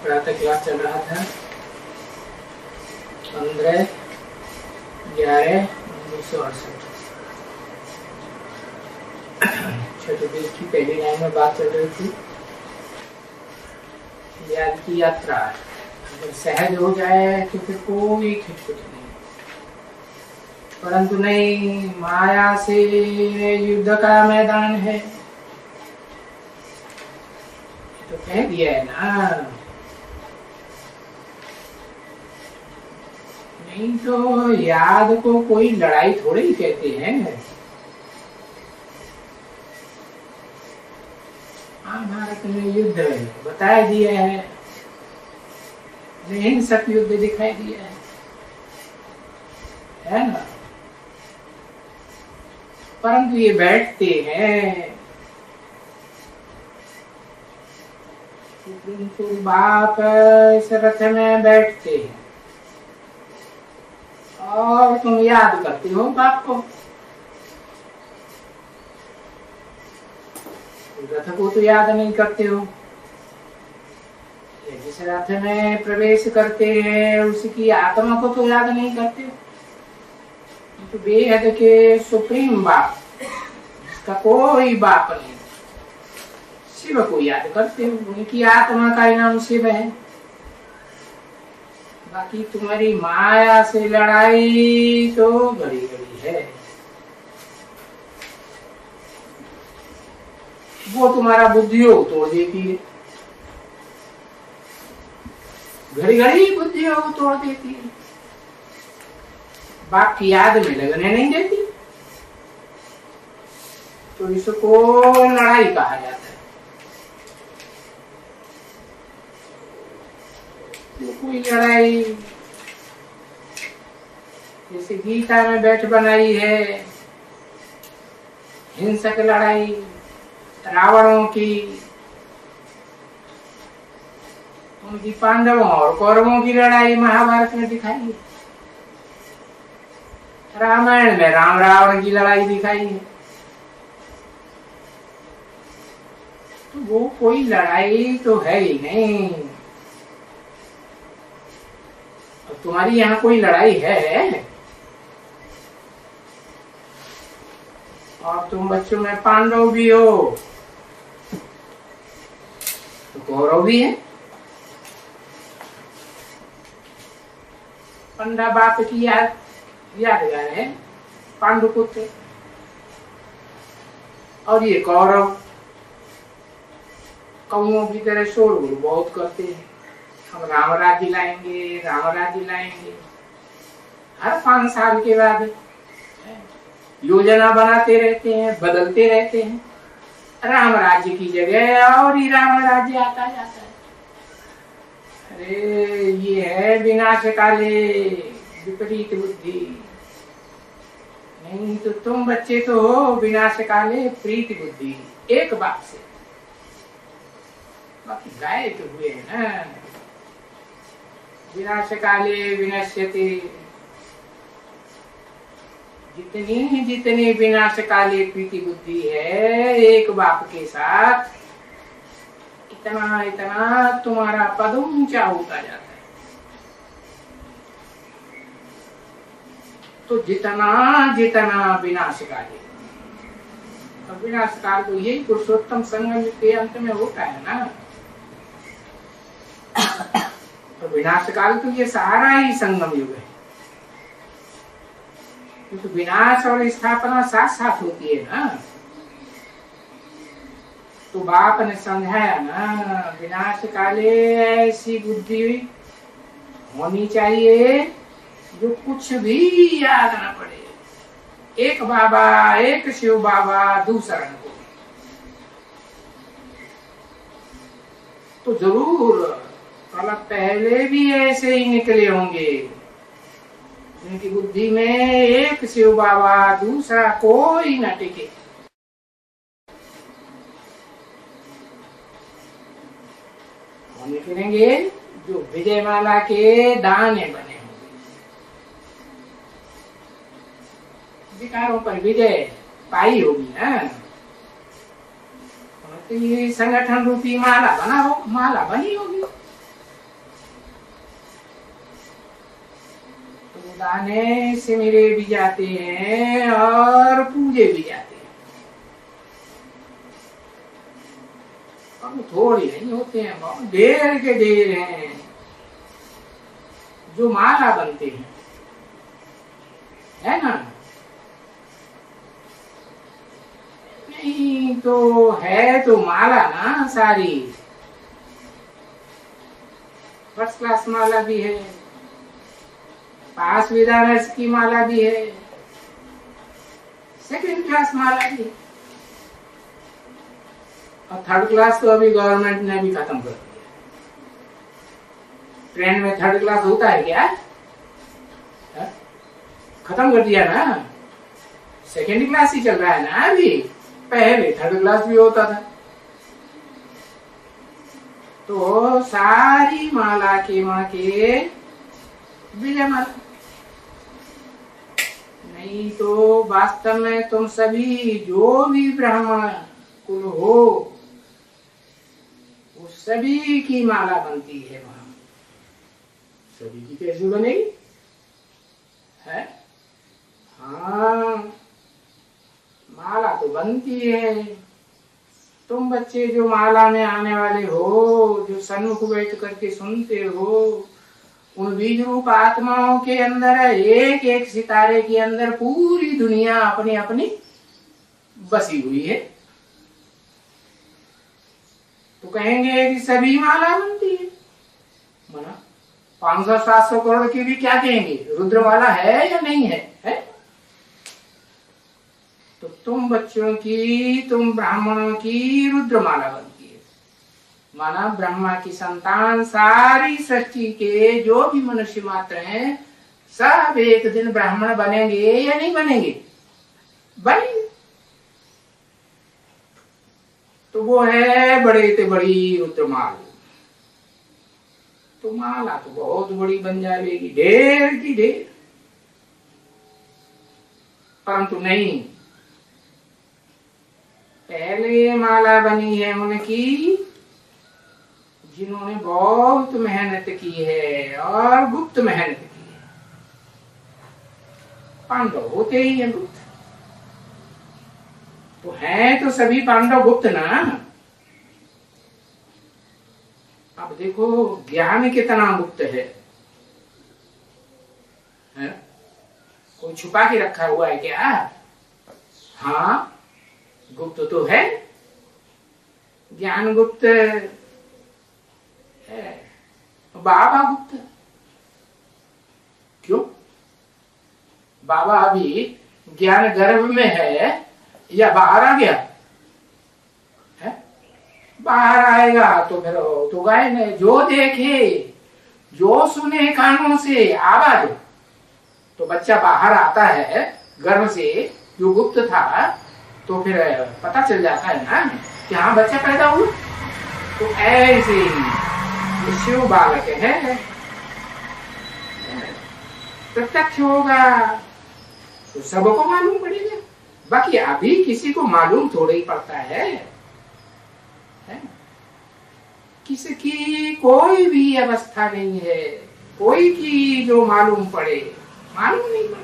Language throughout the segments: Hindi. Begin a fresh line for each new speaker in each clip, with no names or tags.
प्रातः क्लास चल रहा था 15/11/1968। चतुर्वेद की पहली लाइन में बात चल रही थी याद की यात्रा। अगर सहज हो जाए तो फिर कोई खिटखिट नहीं, परंतु नहीं, माया से युद्ध का मैदान है तो कह दिया है ना। नहीं तो याद को कोई लड़ाई थोड़ी ही कहते हैं। महाभारत में युद्ध बताया दिया है, हिंसक युद्ध दिखाई दिया है ना। परंतु ये बैठते हैं बाप इस रथ में बैठते हैं और तुम याद करते हो बाप को। रथ को तो याद नहीं करते हो। जिस रथ में प्रवेश करते हैं उसकी आत्मा को तो याद नहीं करते हो। तो बेहद के सुप्रीम बाप, इसका कोई बाप नहीं, शिव को याद करते हो। उनकी आत्मा का नाम शिव है। बाकी तुम्हारी माया से लड़ाई तो घड़ी घड़ी है। वो तुम्हारा बुद्धियोग तोड़ देती है, घड़ी घड़ी बुद्धियोग तोड़ देती है, बाप की याद में लगने नहीं देती। तो इसको लड़ाई कहा जाता है। तो कोई लड़ाई जैसे गीता में बैठ बनाई है, हिंसक लड़ाई रावणों की, उनकी पांडवों और कौरवों की लड़ाई महाभारत में दिखाई है। रामायण में राम रावण की लड़ाई दिखाई है। तो वो कोई लड़ाई तो है ही नहीं। तो तुम्हारी यहाँ कोई लड़ाई है? और तुम बच्चों में पांडव भी हो तो कौरव भी है। पंडा बाप की यादगार है पांडुपुत्र। और ये कौरव कौओं की तरह शोर बहुत करते हैं, हम राम राज्य लाएंगे, राम राज्य लाएंगे। हर 5 साल के बाद योजना बनाते रहते हैं, बदलते रहते हैं। राम राज्य की जगह और ही राम राज्य आता जाता है। अरे ये है विनाश काले विपरीत बुद्धि। नहीं तो तुम बच्चे तो हो विनाश काले प्रीति बुद्धि, एक बात से। बाकी गाय तो हुए ना, विनाश काले विनश्यते। जितनी जितनी विनाश काले प्रीति बुद्धि है एक बाप के साथ, इतना इतना तुम्हारा पद ऊंचा होता जाता है। तो जितना जितना विनाश काले, और विनाश काल तो यही पुरुषोत्तम संगम के अंत में होता है ना। तो विनाश काल तो ये सारा ही संगम युग है। तो विनाश और स्थापना साथ साथ होती है ना। तो बाप ने समझाया ना, विनाश काले ऐसी बुद्धि होनी चाहिए जो कुछ भी याद ना पड़े। एक बाबा, एक शिव बाबा, दूसरा को। तो जरूर कल पहले भी ऐसे ही निकले होंगे जिनकी बुद्धि में एक शिव बाबा, दूसरा कोई न टिके। हम निकलेंगे जो विजयमाला के दाने बने होंगे, विकारों पर विजय पाई होगी ना। तो ये संगठन रूपी माला बनी होगी। तो दाने सिमरे भी जाते हैं और पूजे भी जाते हैं, और थोड़ी नहीं होते हैं, बहुत ढेर के ढेर हैं जो माला बनते हैं, है ना। नहीं तो है तो माला ना सारी, फर्स्ट क्लास माला भी है, पास विदानर्स की माला भी है, सेकंड क्लास माला भी है, और थर्ड क्लास तो अभी गवर्नमेंट ने भी खत्म कर दिया। ट्रेन में थर्ड क्लास होता है क्या? खत्म कर दिया ना, सेकंड क्लास ही चल रहा है ना अभी, पहले थर्ड क्लास भी होता था। तो सारी माला के माँ के विजय माला, नहीं तो वास्तव में तुम सभी जो भी ब्राह्मण कुल हो, वो सभी की माला बनती है वहां। सभी की कैसे बनेगी? है हाँ, माला तो बनती है। तुम बच्चे जो माला में आने वाले हो, जो सन्मुख बैठ करके सुनते हो, उन बीज रूप आत्माओं के अंदर एक एक सितारे के अंदर पूरी दुनिया अपनी अपनी बसी हुई है। तो कहेंगे कि सभी माला बनती है, माना 500-700 करोड़ की भी क्या कहेंगे, रुद्रमाला है या नहीं है? तो तुम बच्चों की, तुम ब्राह्मणों की रुद्रमाला बनती है, माना ब्रह्मा की संतान सारी सृष्टि के जो भी मनुष्य मात्र हैं, सब एक दिन ब्राह्मण बनेंगे या नहीं बनेंगे? बनेंगे। तो वो है बड़े से बड़ी रुद्रमाला। तो माला तो बहुत बड़ी बन जाएगी, ढेर की ढेर, परंतु नहीं, पहले माला बनी है उनकी जिन्होंने बहुत मेहनत की है और गुप्त मेहनत की है। पांडव होते ही है गुप्त, तो हैं तो सभी पांडव गुप्त ना। अब देखो ज्ञान कितना गुप्त है? कोई छुपा के रखा हुआ है क्या? हाँ, गुप्त तो है, ज्ञान गुप्त है, बाबा गुप्त। क्यों? बाबा अभी ज्ञान गर्भ में है या बाहर आ गया है? बाहर आएगा तो फिर तो गायब है। जो देखे, जो सुने कानों से आवाज, तो बच्चा बाहर आता है गर्भ से, जो गुप्त था, तो फिर पता चल जाता है ना कि हाँ बच्चा पैदा हुआ। तो ऐसे ही शिव बालक है, प्रत्यक्ष होगा तो सबको मालूम पड़ेगा। बाकी अभी किसी को मालूम थोड़ा ही पड़ता है? किसी की कोई भी अवस्था नहीं है, कोई की जो मालूम पड़े, मालूम नहीं पड़ता।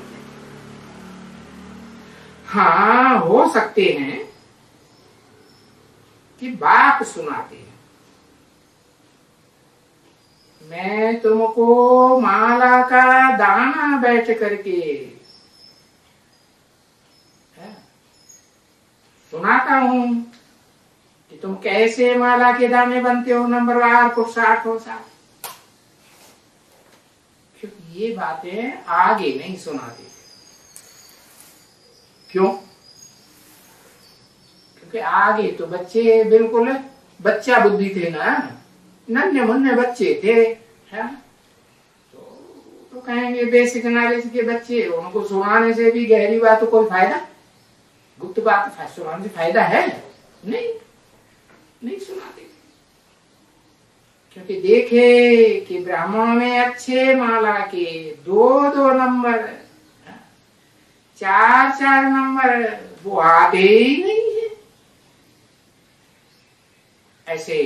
हाँ, हो सकते हैं कि बाप सुनाते हैं, मैं तुमको माला का दाना बैठ करके सुनाता हूं कि तुम कैसे माला के दाने बनते हो, नंबरवार पुरुषार्थ हो सा। क्योंकि ये बातें आगे नहीं सुनाते। क्यों? क्योंकि आगे तो बच्चे बिल्कुल बच्चा बुद्धि थे ना, नन्हे मुन्ने बच्चे थे, है? तो कहेंगे बेसिक नॉलेज के बच्चे, उनको सुनाने से भी गहरी बात तो कोई फायदा, गुप्त बात सुनाने से फायदा है नहीं सुनाते। क्योंकि देखे कि ब्राह्मण में अच्छे माला के 2-2 नंबर, 4-4 नंबर वो आते ही नहीं है। ऐसे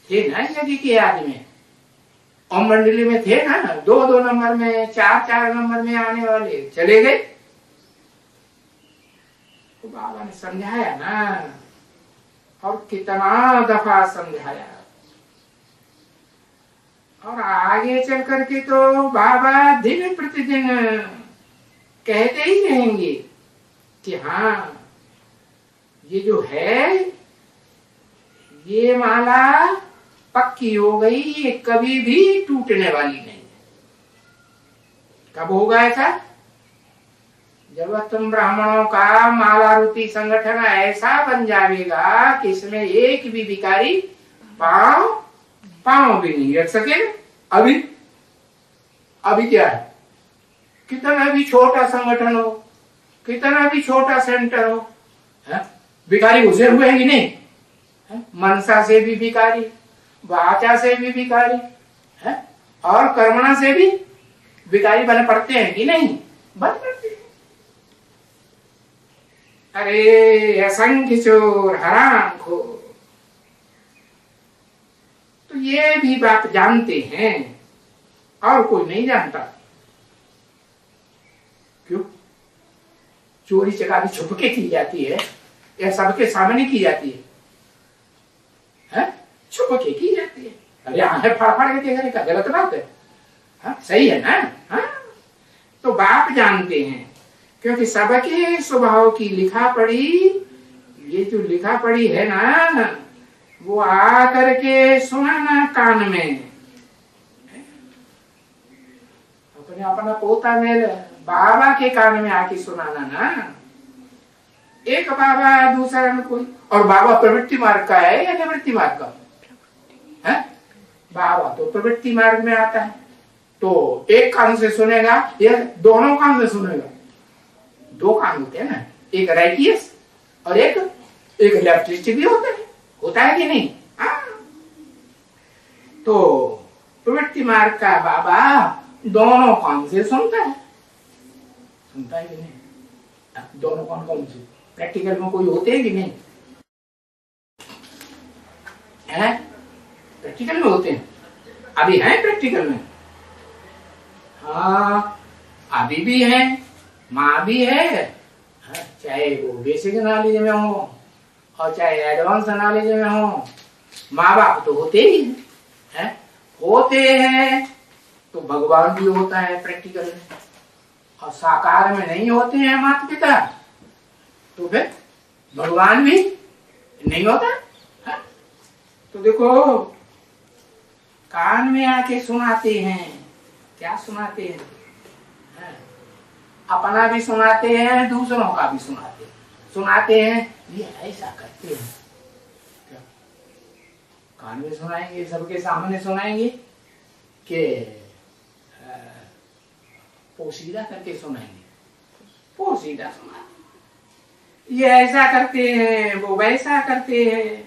थे ना यज्ञ के आदमी, ओम मंडली में थे ना, 2-2 नंबर में, 4-4 नंबर में आने वाले चले गए। तो बाबा ने समझाया ना, और कितना दफा समझाया। और आगे चल करके तो बाबा दिन प्रतिदिन कहते ही रहेंगे कि हाँ, ये जो है ये माला पक्की हो गई, ये कभी भी टूटने वाली नहीं है। कब होगा ऐसा? जब तुम ब्राह्मणों का माला रूपी संगठन ऐसा बन जाएगा कि इसमें एक भी भिखारी पांव भी नहीं रख सकेगा। अभी क्या है, कितना भी छोटा संगठन हो, कितना भी छोटा सेंटर हो, भिखारी घुसे हुए हैं कि नहीं? मनसा से भी भिखारी, वाचा से भी भिखारी, और कर्मणा से भी भिखारी बन पड़ते हैं कि नहीं? बन पड़ते हैं। अरे असंख्य चोर हराम खो, तो ये भी बात जानते हैं और कोई नहीं जानता। क्यों? चोरी चकारी छुप के की जाती है या सबके सामने की जाती है? छुप के की जाती है। अरे आंखें फाड़ के देखने का गलत बात है? सही है ना? तो बाप जानते हैं, क्योंकि सबके स्वभाव की लिखा पढ़ी, ये जो लिखा पढ़ी है ना, वो आ करके सुनाना कान में, अपने अपना पोता मेरे बाबा के कान में आके सुनाना ना। एक बाबा दूसरा में कोई, और बाबा प्रवृत्ति मार्ग का है या निवृत्ति मार्ग का है? बाबा तो प्रवृत्ति मार्ग में आता है, तो एक कान से सुनेगा या दोनों कान से सुनेगा? 2 कान होते हैं ना, एक राइटियस और एक लेफ्टिस्ट भी होता है कि नहीं? तो प्रवृत्ति मार्ग का बाबा दोनों कान से सुनता है कि नहीं? दोनों कौन से? प्रैक्टिकल में कोई होते हैं कि नहीं? है? प्रैक्टिकल में होते हैं? अभी हैं प्रैक्टिकल में? हाँ, अभी भी है, माँ भी है, चाहे वो बेसिक नॉलेज में हो और चाहे एडवांस नॉलेज में हो, माँ बाप तो होते ही हैं। होते हैं तो भगवान भी होता है प्रैक्टिकल में, और साकार में नहीं होते हैं माता पिता, तो फिर भगवान भी नहीं होता है? तो देखो, कान में आके सुनाते हैं। क्या सुनाते हैं? अपना भी सुनाते हैं, दूसरों का भी सुनाते हैं। ये ऐसा करते हैं क्या? कान में सुनाएंगे, सबके सामने सुनाएंगे कि पोशीदा करके सुनाएंगे? पोशीदा सुनाते, ये ऐसा करते हैं, वो वैसा करते हैं।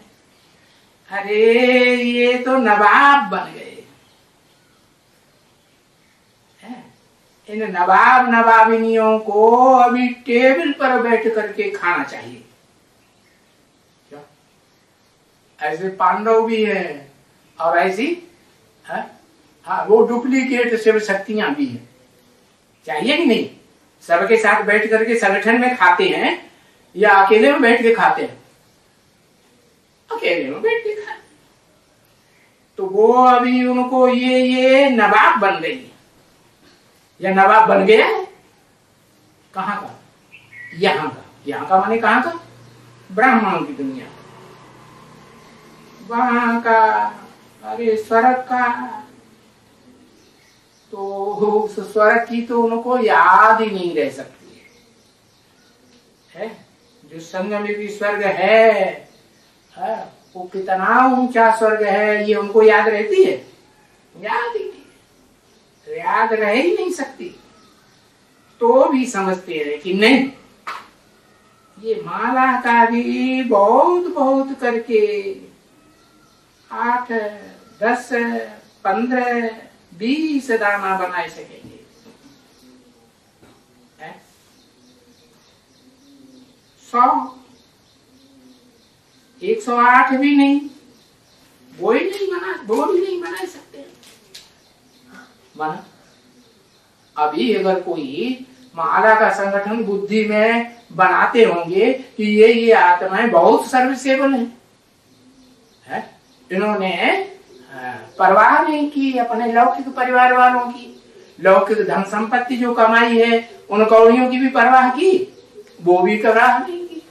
अरे ये तो नवाब बन गए। इन नवाब नवाबिनियों को अभी टेबल पर बैठ करके खाना चाहिए। क्या? ऐसे पांडव भी हैं और ऐसी वो डुप्लीकेट शिव शक्तियां भी हैं। चाहिए कि नहीं? सबके साथ बैठ करके संगठन में खाते हैं या अकेले में बैठ के खाते हैं? अकेले में बैठ के खाते। तो वो अभी उनको ये नवाब बन गई या नवाब बन गया है। कहाँ का? यहाँ का। यहाँ का माने कहाँ का? ब्राह्मणों की दुनिया, वहां का। अरे स्वर्ग का, तो उस स्वर्ग की तो उनको याद ही नहीं रह सकती है। जो संग में भी स्वर्ग है, वो कितना ऊंचा स्वर्ग है, ये उनको याद रहती है? याद ही नहीं, याद रह ही नहीं सकती। तो भी समझते हैं कि नहीं, ये माला का भी बहुत बहुत करके 8, 10, 15, 20 दाना बना सकेंगे। 100, 108 भी नहीं, वो भी नहीं बना सकते। माना अभी अगर कोई माला का संगठन बुद्धि में बनाते होंगे कि ये आत्माएं बहुत सर्विसेबल है? इन्होंने परवाह नहीं की अपने लौकिक परिवार वालों की, लौकिक धन संपत्ति जो कमाई है उन कौड़ियों की भी परवाह की, वो भी परवाह नहीं की,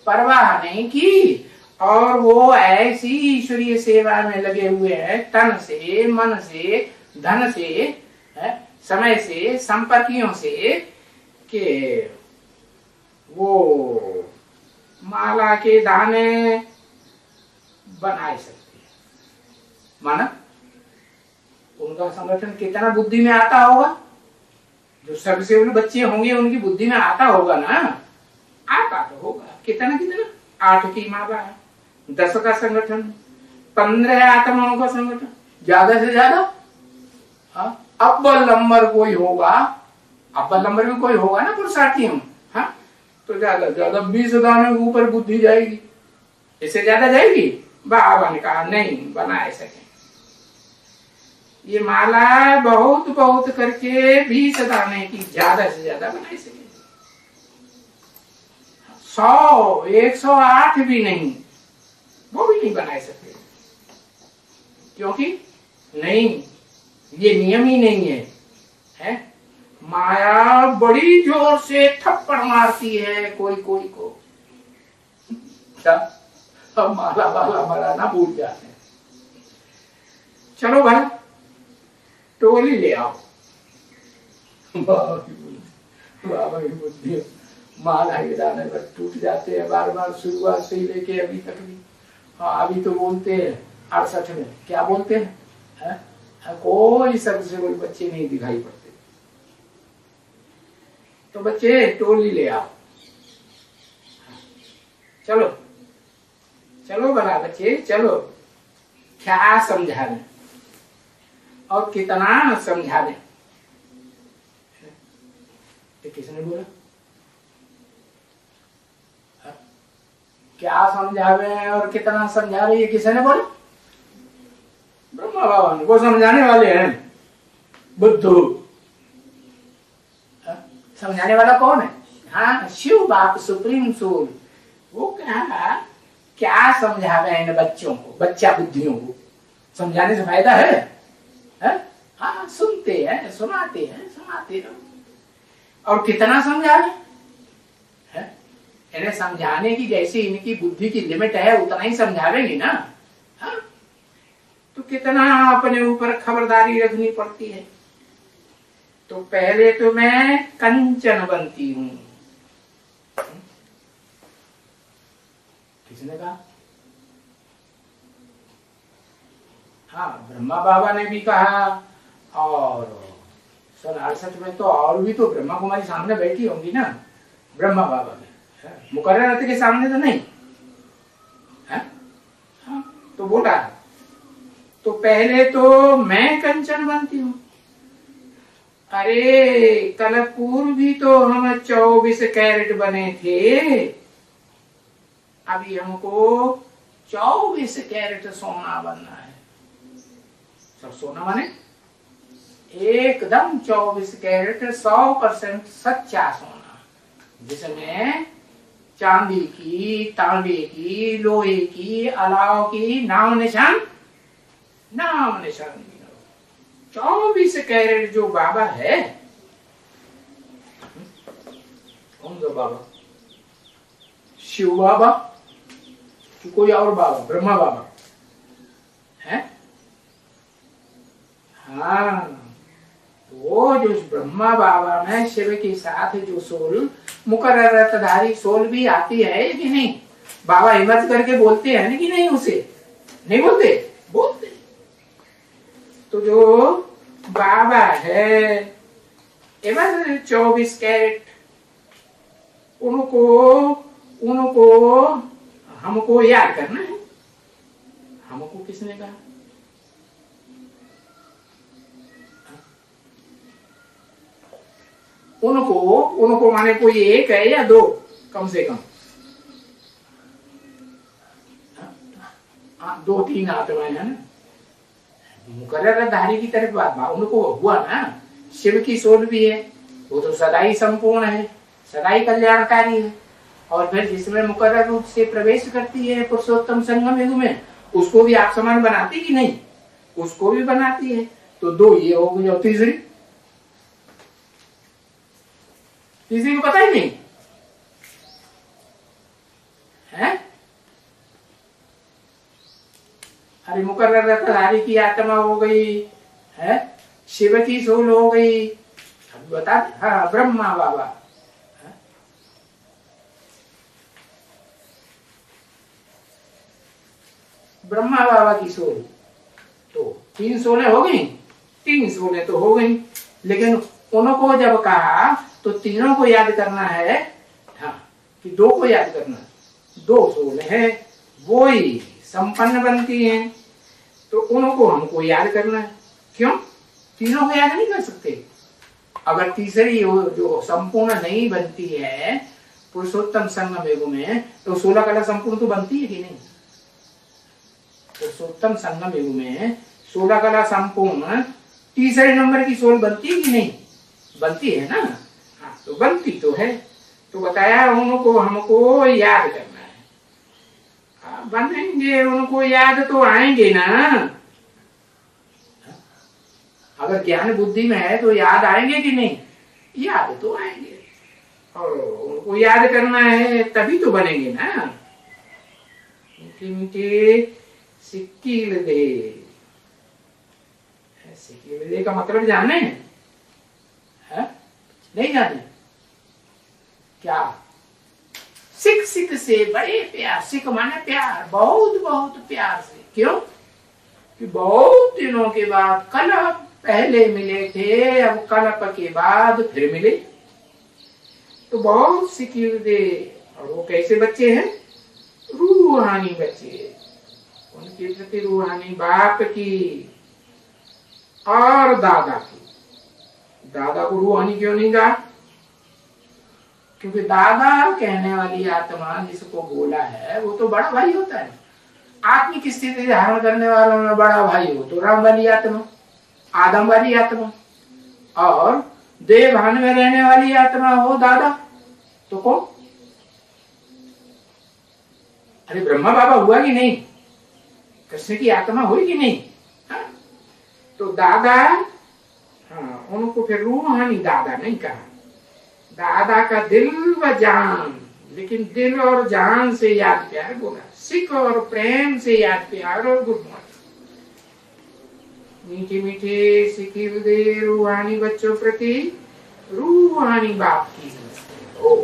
परवाह नहीं की, और वो ऐसी ईश्वरीय सेवा में लगे हुए हैं तन से, मन से, धन से, समय से, संपर्कियों से, कि वो माला के दाने बनाए सकते हैं। माना उनका संगठन कितना बुद्धि में आता होगा, जो सबसे उन बच्चे होंगे उनकी बुद्धि में आता होगा ना, आता तो होगा। कितना कितना 8 की माला है, 10 का संगठन, 15 आत्माओं का संगठन, ज्यादा से ज्यादा अव्वल नंबर कोई होगा, अव्वल नंबर में कोई होगा ना पुरुषार्थी हम, तो ज्यादा ज्यादा 20 दाने के ऊपर बुद्धि जाएगी, इससे ज्यादा जाएगी। बाबा ने कहा नहीं बनाए सके, ये माला बहुत बहुत करके 20 दाने की ज्यादा से ज्यादा बनाए सके, 100, 108 भी नहीं, वो भी नहीं बनाए सकते, क्योंकि नहीं, ये नियम ही नहीं है? माया बड़ी जोर से थप्पड़ मारती है कोई कोई को, अब माला वाला मराना भूल जाते हैं। चलो भाई टोली ले आओ। बाबा की बुद्धि माला के दाने पर टूट जाते हैं बार बार, शुरुआत से ही लेके अभी तक भी। अभी तो बोलते हैं 68 में क्या बोलते हैं, कोई सबसे कोई बच्चे नहीं दिखाई पड़ते। तो बच्चे टोली ले आओ, चलो चलो बड़ा बच्चे चलो, क्या समझा दें और कितना समझा दें। किसने बोला क्या समझावे और कितना समझा रही है, किसने बोला? ब्रह्मा बाबा ने, वो समझाने वाले हैं बुद्धू। समझाने वाला कौन है? हाँ शिव बाप सुप्रीम सोल। वो क्या समझावे इन बच्चों को, बच्चा बुद्धियों को? समझाने से फायदा है? हाँ सुनते हैं, सुनाते हैं, सुनाते रहो। और कितना समझावे? इन्हें समझाने की जैसी इनकी बुद्धि की लिमिट है उतना ही समझावेंगे ना। हाँ? तो कितना अपने ऊपर खबरदारी रखनी पड़ती है। तो पहले तो मैं कंचन बनती हूं। किसने कहा? हाँ ब्रह्मा बाबा ने भी कहा, और सन 68 में तो और भी तो ब्रह्मा कुमारी सामने बैठी होंगी ना, ब्रह्मा बाबा में मुकर्रर के सामने तो नहीं है? हाँ, तो बोला तो पहले तो मैं कंचन बनती हूँ। अरे कल पूर्व भी तो हम 24 कैरेट बने थे, अभी हमको 24 कैरेट सोना बनना है। सब सोना माने एकदम 24 कैरेट 100% सच्चा सोना, जिसमें चांदी की, तांबे की, लोहे की, अलाव की नाम निशान नहीं हो। 24 कैरेट जो बाबा है, कौन सा बाबा? शिव बाबा कि कोई और बाबा? ब्रह्मा बाबा है? हाँ, वो जो ब्रह्मा बाबा में शिव के साथ जो सोल मुकर्ररधारी सोल भी आती है कि नहीं? बाबा हिम्मत करके बोलते हैं कि नहीं? उसे नहीं बोलते? बोलते। तो जो बाबा है 24 कैरेट, उनको हमको याद करना है। हमको किसने कहा? उनको माने कोई एक है या दो? कम से कम 2-3 आत्माएं है ना। मुकर्रर धारी की तरफ उनको हुआ ना, शिव की सोल भी है, वो तो सदाई संपूर्ण है, सदाई कल्याणकारी है। और फिर जिसमें मुकर्रर रूप से प्रवेश करती है पुरुषोत्तम संगम युग में, उसको भी आप समान बनाती कि नहीं? उसको भी बनाती है। तो दो ये हो गई, और तीसरी को पता ही नहीं है। अरे मुकर्रर धारी की आत्मा हो गई है, शिव की सोल हो गई, अभी बता दे। हाँ, ब्रह्मा बाबा, ब्रह्मा बाबा की सोल, तो 3 सोलें हो गई, 3 सोलें तो हो गई, लेकिन उनको जब कहा तो तीनों को याद करना है, हाँ, कि 2 को याद करना, 2 सोलें हैं, वो ही संपन्न बनती हैं, तो उनको हमको याद करना है। क्यों? तीनों को याद नहीं कर सकते। अगर तीसरी जो संपूर्ण नहीं बनती है पुरुषोत्तम संगम युग में, तो 16 कला संपूर्ण तो बनती है कि नहीं? पुरुषोत्तम संगम युग में 16 कला संपूर्ण तीसरे नंबर की सोल बनती है कि नहीं? बनती है ना। हाँ, तो बनती तो है, तो बताया उनको हमको याद करना है। बनेंगे, उनको याद तो आएंगे ना। अगर ज्ञान बुद्धि में है तो याद आएंगे कि नहीं? याद तो आएंगे, और उनको याद करना है तभी तो बनेंगे ना। मीठे मीठे सिक्कील दे, सिक्कील दे का मतलब जाने है? नहीं जाने क्या? सिख सिख से बड़े प्यार, सिख माने प्यार, बहुत बहुत प्यार से। क्यों? कि बहुत दिनों के बाद, कल पहले मिले थे, अब कल्प के बाद फिर मिले, तो बहुत सिक्कील दे। और वो कैसे बच्चे हैं? रूहानी बच्चे, उनके प्रति रूहानी बाप की और दादा की। दादा को रूहानी क्यों नहीं कहा? क्योंकि दादा कहने वाली आत्मा जिसको बोला है वो तो बड़ा भाई होता है। आत्मिक स्थिति धारण करने वालों में बड़ा भाई हो तो राम वाली आत्मा, आदम वाली आत्मा, और देव भान में रहने वाली आत्मा हो दादा, तो कौन? अरे ब्रह्मा बाबा हुआ कि नहीं? कृष्ण की आत्मा हुई कि नहीं? हाँ? तो दादा, हाँ, उनको फिर रूहानी दादा नहीं कहा। दादा का दिल व जान, लेकिन दिल और जान से याद प्यार बोला, सिख और प्रेम से याद प्यार और गुड मॉर्निंग। मीठे मीठे सिक्कील दे रूहानी बच्चों प्रति रूहानी बाप की। ओ